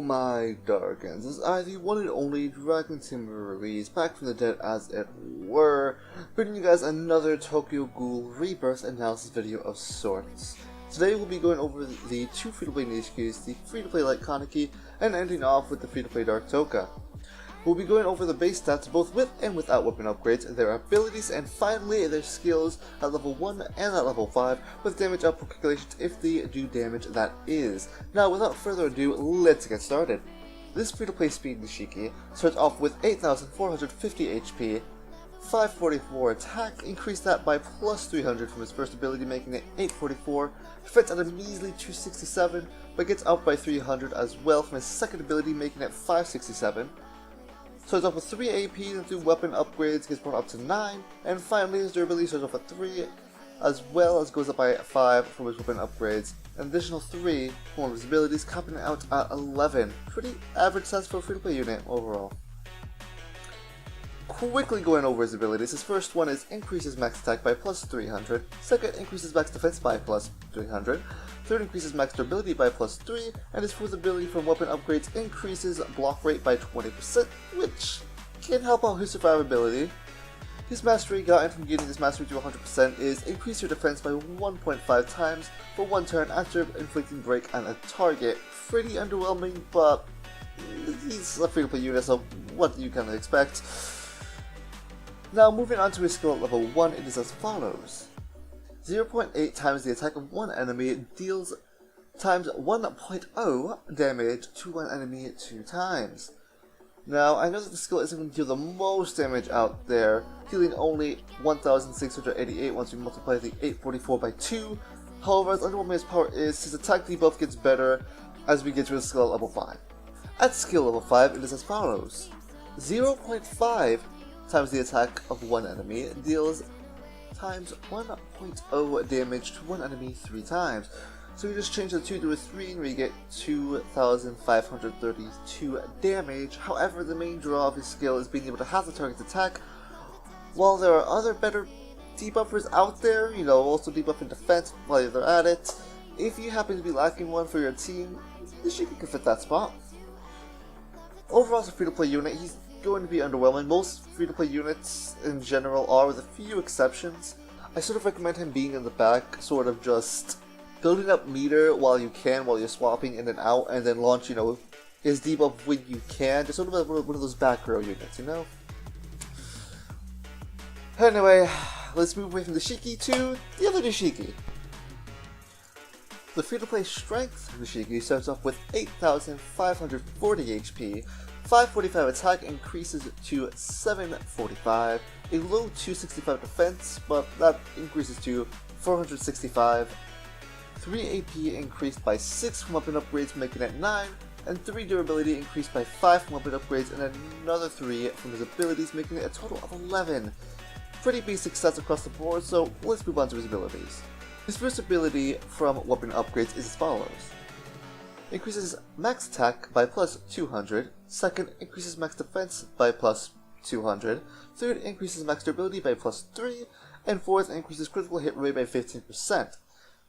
my Dargons, this is I, the one and only DragonTamerRuiz, back from the dead as it were, bringing you guys another Tokyo Ghoul Rebirth analysis video of sorts. Today we'll be going over the two F2P Nishikis, the F2P Light Kaneki, and ending off with the F2P Dark Toka. We'll be going over the base stats both with and without weapon upgrades, their abilities, and finally their skills at level 1 and at level 5 with damage output calculations if they do damage, that is. Now without further ado, let's get started. This F2P Speed Nishiki starts off with 8,450 HP, 544 attack, increase that by plus 300 from his first ability making it 844, defense at a measly 267 but gets up by 300 as well from his second ability making it 567. Starts off with 3 AP and through weapon upgrades gets brought up to 9, and finally his durability starts off at 3 as well as goes up by 5 from his weapon upgrades, an additional 3 from one of his abilities capping out at 11. Pretty average stats for a F2P unit overall. Quickly going over his abilities, his first one is increases max attack by plus 300, second increases max defense by plus 300, third increases max durability by plus 3, and his fourth ability from weapon upgrades increases block rate by 20%, which can help out his survivability. His mastery gotten from getting his mastery to 100% is increase your defense by 1.5 times for 1 turn after inflicting break on a target. Pretty underwhelming, but he's a F2P unit, so what do you kind of expect? Now moving on to his skill at level 1, it is as follows. 0.8 times the attack of one enemy deals times 1.0 damage to one enemy 2 times. Now I know that the skill isn't going to deal the most damage out there, dealing only 1,688 once you multiply the 844 by 2. However, as underwhelming his power is, his attack debuff gets better as we get to his skill at level 5. At skill level 5, it is as follows. 0.5 times the attack of one enemy deals times 1.0 damage to one enemy 3 times. So you just change the 2 to a 3 and we get 2,532 damage. However, the main draw of his skill is being able to have the target's attack. While there are other better debuffers out there, also debuffing defense while they're at it, if you happen to be lacking one for your team, Nishiki can fit that spot. Overall, as a F2P unit, he's going to be underwhelming. Most F2P units in general are, with a few exceptions. I sort of recommend him being in the back, sort of just building up meter while you can, while you're swapping in and out, and then launch, his debuff when you can. Just sort of one of those back row units, Anyway, let's move away from Nishiki to the other Nishiki. The F2P Strength Nishiki starts off with 8,540 HP, 545 attack increases to 745, a low 265 defense, but that increases to 465, 3 AP increased by 6 from weapon upgrades making it 9, and 3 durability increased by 5 from weapon upgrades and another 3 from his abilities making it a total of 11. Pretty basic stats across the board, so let's move on to his abilities. His first ability from weapon upgrades is as follows. Increases max attack by plus 200, second increases max defense by plus 200, third increases max durability by plus 3, and fourth increases critical hit rate by 15%.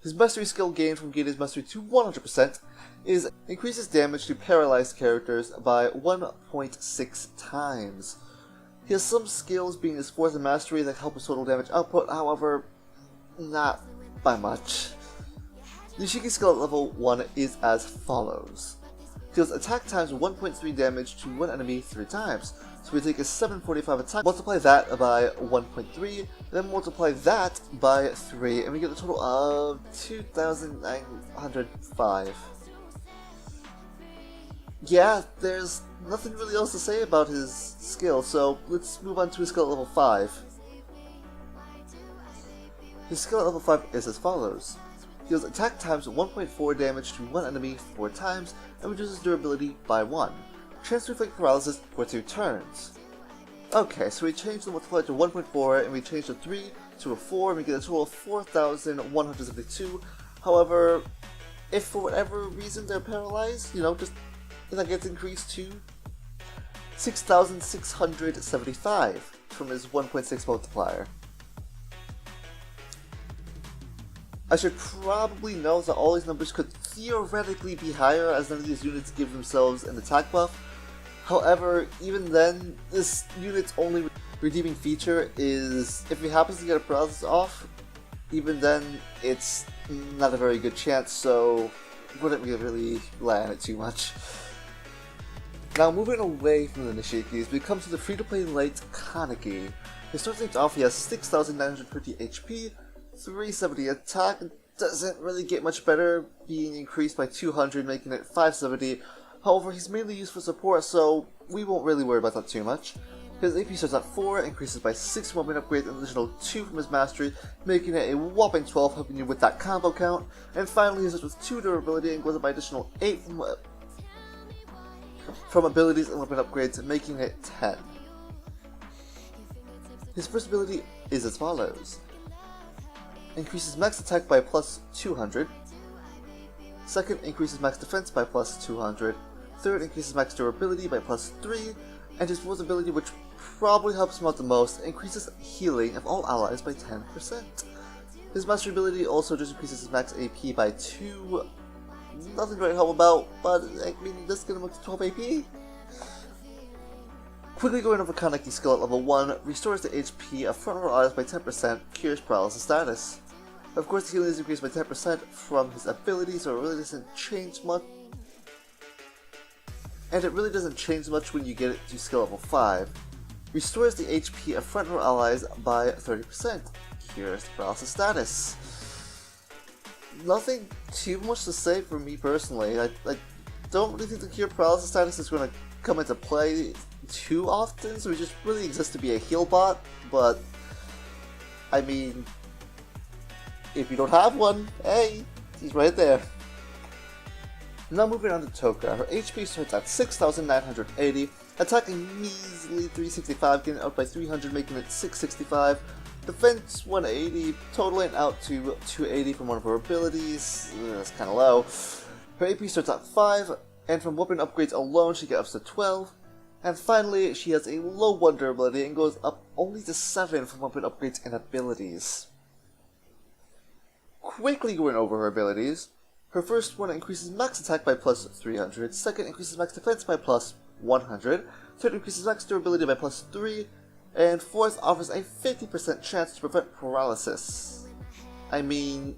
His mastery skill gained from getting his mastery to 100% is increases damage to paralyzed characters by 1.6 times. He has some skills being his fourth mastery that help his total damage output, however, not by much. Nishiki's skill at level 1 is as follows. Deals attack times 1.3 damage to one enemy 3 times. So we take a 745 attack, multiply that by 1.3, then multiply that by 3, and we get a total of 2,905. Yeah, there's nothing really else to say about his skill, so let's move on to his skill at level 5. His skill at level 5 is as follows. Deals attack times 1.4 damage to one enemy 4 times, and reduces durability by 1. Chance to inflict paralysis for 2 turns. Okay, so we changed the multiplier to 1.4, and we changed the 3 to a 4, and we get a total of 4,172. However, if for whatever reason they're paralyzed, that gets increased to 6,675 from his 1.6 multiplier. I should probably know that all these numbers could theoretically be higher, as none of these units give themselves an attack buff. However, even then, this unit's only redeeming feature is if he happens to get a paralysis off. Even then, it's not a very good chance, so wouldn't really rely on it too much. Now, moving away from the Nishikis, we come to the free-to-play Light Kaneki. His start things off, he has 6,950 HP, 370 attack, doesn't really get much better, being increased by 200, making it 570. However, he's mainly used for support, so we won't really worry about that too much. His AP starts at 4, increases by 6 weapon upgrades, an additional 2 from his mastery, making it a whopping 12, helping you with that combo count. And finally, he starts with 2 durability and goes up by additional 8 from abilities and weapon upgrades, making it 10. His first ability is as follows. Increases max attack by plus 200. Second, increases max defense by plus 200. Third, increases max durability by plus 3. And his fourth ability, which probably helps him out the most, increases healing of all allies by 10%. His mastery ability also just increases his max AP by 2. Nothing to write home about, but I mean, this is gonna move to 12 AP. Quickly going over Kaneki's skill at level 1, restores the HP of front row allies by 10%, cures paralysis status. Of course, the healing is increased by 10% from his ability, so it really doesn't change much. And it really doesn't change much when you get it to skill level 5. Restores the HP of front row allies by 30%, cures paralysis status. Nothing too much to say for me personally. I don't really think the cure paralysis status is going to come into play too often, so it just really exists to be a heal bot, but I mean, if you don't have one, hey, he's right there. Now moving on to Toka, her HP starts at 6,980, attacking measly 365, getting out by 300, making it 665. Defense 180, totaling out to 280 from one of her abilities. That's kind of low. Her AP starts at 5, and from weapon upgrades alone she gets up to 12. And finally, she has a low 1 durability and goes up only to 7 from weapon upgrades and abilities. Quickly going over her abilities, her first one increases max attack by plus 300, second increases max defense by plus 100, third increases max durability by plus 3, and fourth offers a 50% chance to prevent paralysis. I mean,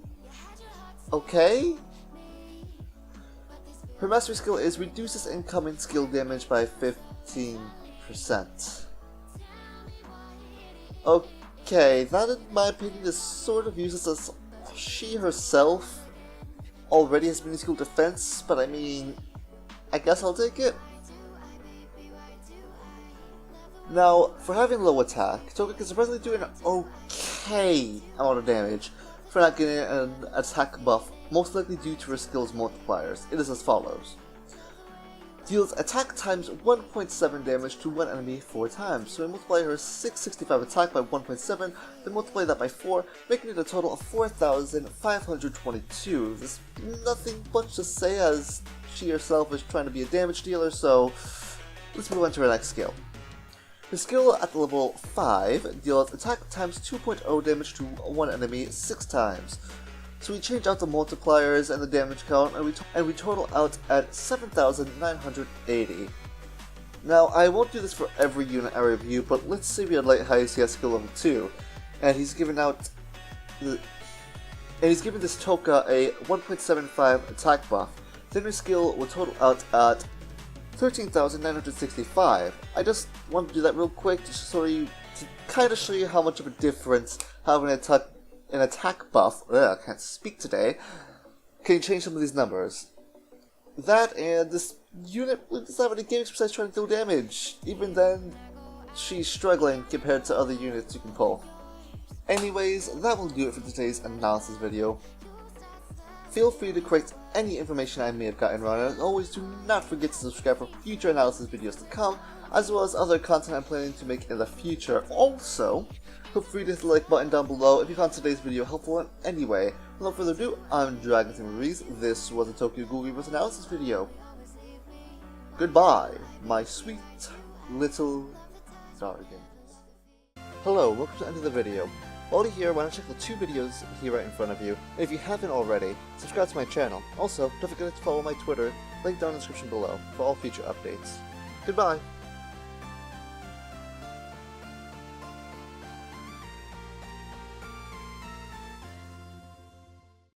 okay? Her mastery skill is reduces incoming skill damage by 15%. Okay, that in my opinion is sort of useless as she herself already has mini skill defense, but I mean, I guess I'll take it. Now, for having low attack, Toka can surprisingly do an okay amount of damage for not getting an attack buff, most likely due to her skill's multipliers. It is as follows. Deals attack times 1.7 damage to one enemy 4 times, so we multiply her 665 attack by 1.7, then multiply that by 4, making it a total of 4,522. There's nothing much to say as she herself is trying to be a damage dealer, so let's move on to her next skill. Her skill at level 5 deals attack times 2.0 damage to one enemy 6 times. So we change out the multipliers and the damage count, and we total out at 7,980. Now, I won't do this for every unit I review, but let's say we had Light Heist, he has skill level 2, and he's given this Toka a 1.75 attack buff. Then her skill will total out at 13,965. I just want to do that real quick to kind of show you how much of a difference having an attack buff, I can't speak today, can change some of these numbers. That and this unit doesn't have any games besides trying to deal damage. Even then, she's struggling compared to other units you can pull. Anyways, that will do it for today's analysis video. Feel free to correct any information I may have gotten wrong, and as always, do not forget to subscribe for future analysis videos to come, as well as other content I'm planning to make in the future. Also, feel free to hit the like button down below if you found today's video helpful in any way. Without further ado, I'm DragonTamerRuiz. This was a Tokyo Ghoul Reverse analysis video. Goodbye, my sweet little Dargons. Hello, welcome to the end of the video. While you're here, why not check the 2 videos here right in front of you, and if you haven't already, subscribe to my channel. Also, don't forget to follow my Twitter, link down in the description below, for all future updates. Goodbye!